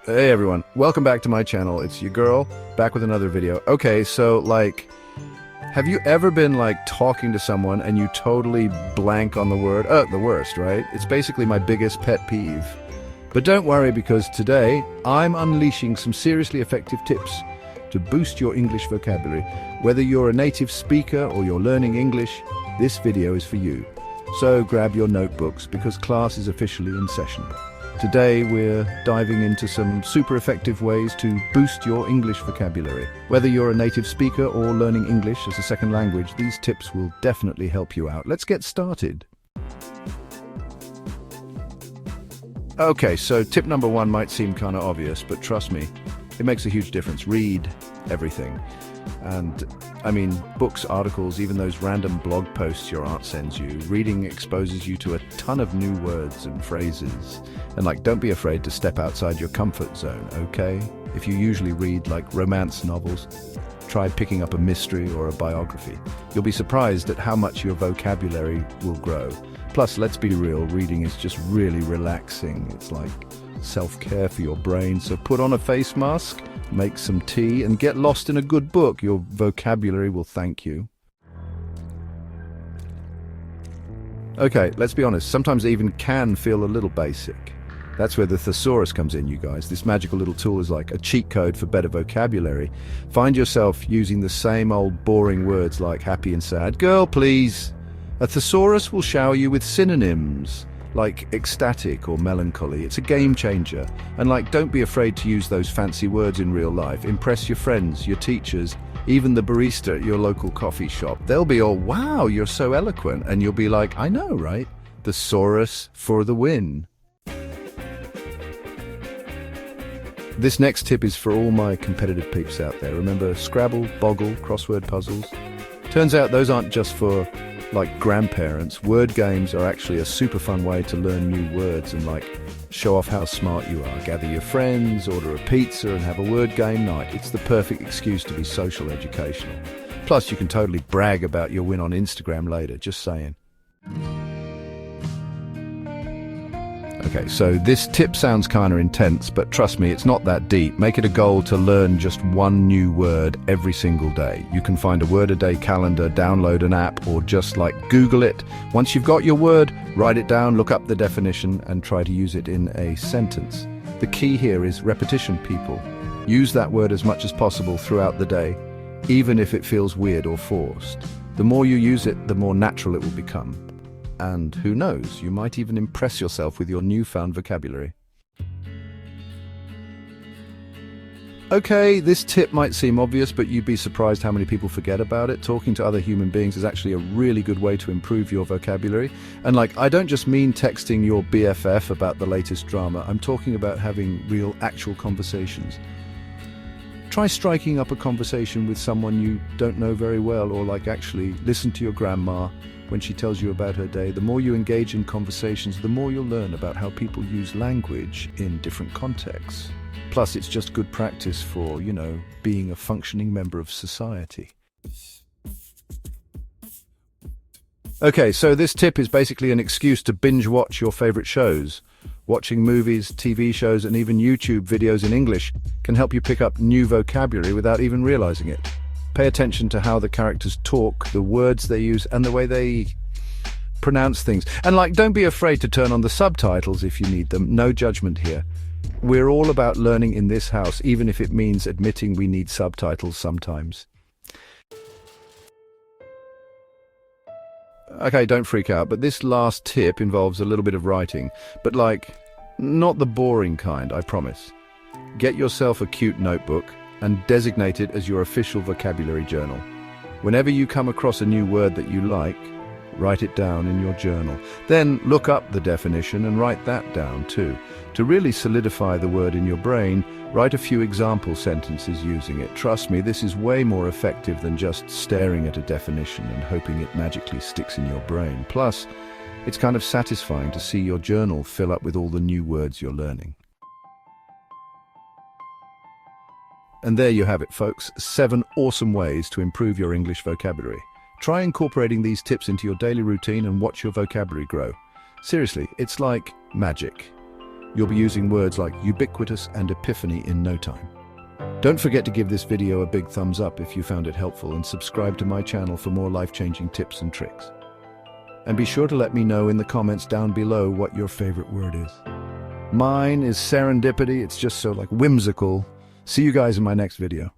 Hey everyone, welcome back to my channel. It's your girl, back with another video. Okay, so have you ever been talking to someone and you totally blank on the word? The worst, right? It's basically my biggest pet peeve. But don't worry, because today I'm unleashing some seriously effective tips to boost your English vocabulary. Whether you're a native speaker or you're learning English, this video is for you. So grab your notebooks because class is officially in session. Today we're diving into some super effective ways to boost your English vocabulary. Whether you're a native speaker or learning English as a second language, these tips will definitely help you out. Let's get started. Okay, so tip number one might seem kind of obvious, but trust me, it makes a huge difference. Read everything. And I mean, books, articles, even those random blog posts your aunt sends you. Reading exposes you to a ton of new words and phrases. And don't be afraid to step outside your comfort zone, okay? If you usually read romance novels, try picking up a mystery or a biography. You'll be surprised at how much your vocabulary will grow. Plus, let's be real, reading is just really relaxing. It's like self-care for your brain. So put on a face mask, make some tea, and get lost in a good book. Your vocabulary will thank you. Okay, let's be honest, sometimes it even can feel a little basic. That's where the thesaurus comes in, you guys. This magical little tool is like a cheat code for better vocabulary. Find yourself using the same old boring words like happy and sad. Girl, please. A thesaurus will shower you with synonyms like ecstatic or melancholy. It's a game changer. And don't be afraid to use those fancy words in real life. Impress your friends, your teachers, even the barista at your local coffee shop. They'll be all, wow, you're so eloquent. And you'll be like, I know, right? Thesaurus for the win. This next tip is for all my competitive peeps out there. Remember Scrabble, Boggle, crossword puzzles? Turns out those aren't just for grandparents. Word games are actually a super fun way to learn new words and show off how smart you are. Gather your friends, order a pizza and have a word game night. It's the perfect excuse to be social educational. Plus you can totally brag about your win on Instagram later, just saying. Okay, so this tip sounds kind of intense, but trust me, it's not that deep. Make it a goal to learn just one new word every single day. You can find a word-a-day calendar, download an app, or just Google it. Once you've got your word, write it down, look up the definition, and try to use it in a sentence. The key here is repetition, people. Use that word as much as possible throughout the day, even if it feels weird or forced. The more you use it, the more natural it will become. And who knows, you might even impress yourself with your newfound vocabulary. Okay, this tip might seem obvious, but you'd be surprised how many people forget about it. Talking to other human beings is actually a really good way to improve your vocabulary. And I don't just mean texting your BFF about the latest drama. I'm talking about having real, actual conversations. Try striking up a conversation with someone you don't know very well, or actually listen to your grandma when she tells you about her day. The more you engage in conversations, the more you'll learn about how people use language in different contexts. Plus, it's just good practice for, being a functioning member of society. Okay, so this tip is basically an excuse to binge watch your favorite shows. Watching movies, TV shows, and even YouTube videos in English can help you pick up new vocabulary without even realizing it. Pay attention to how the characters talk, the words they use, and the way they pronounce things. And don't be afraid to turn on the subtitles if you need them. No judgment here. We're all about learning in this house, even if it means admitting we need subtitles sometimes. Okay, don't freak out, but this last tip involves a little bit of writing. But not the boring kind, I promise. Get yourself a cute notebook and designate it as your official vocabulary journal. Whenever you come across a new word that you like, write it down in your journal. Then look up the definition and write that down too. To really solidify the word in your brain, write a few example sentences using it. Trust me, this is way more effective than just staring at a definition and hoping it magically sticks in your brain. Plus, it's kind of satisfying to see your journal fill up with all the new words you're learning. And there you have it, folks. 7 awesome ways to improve your English vocabulary. Try incorporating these tips into your daily routine and watch your vocabulary grow. Seriously, it's like magic. You'll be using words like ubiquitous and epiphany in no time. Don't forget to give this video a big thumbs up if you found it helpful and subscribe to my channel for more life-changing tips and tricks. And be sure to let me know in the comments down below what your favorite word is. Mine is serendipity. It's just so whimsical. See you guys in my next video.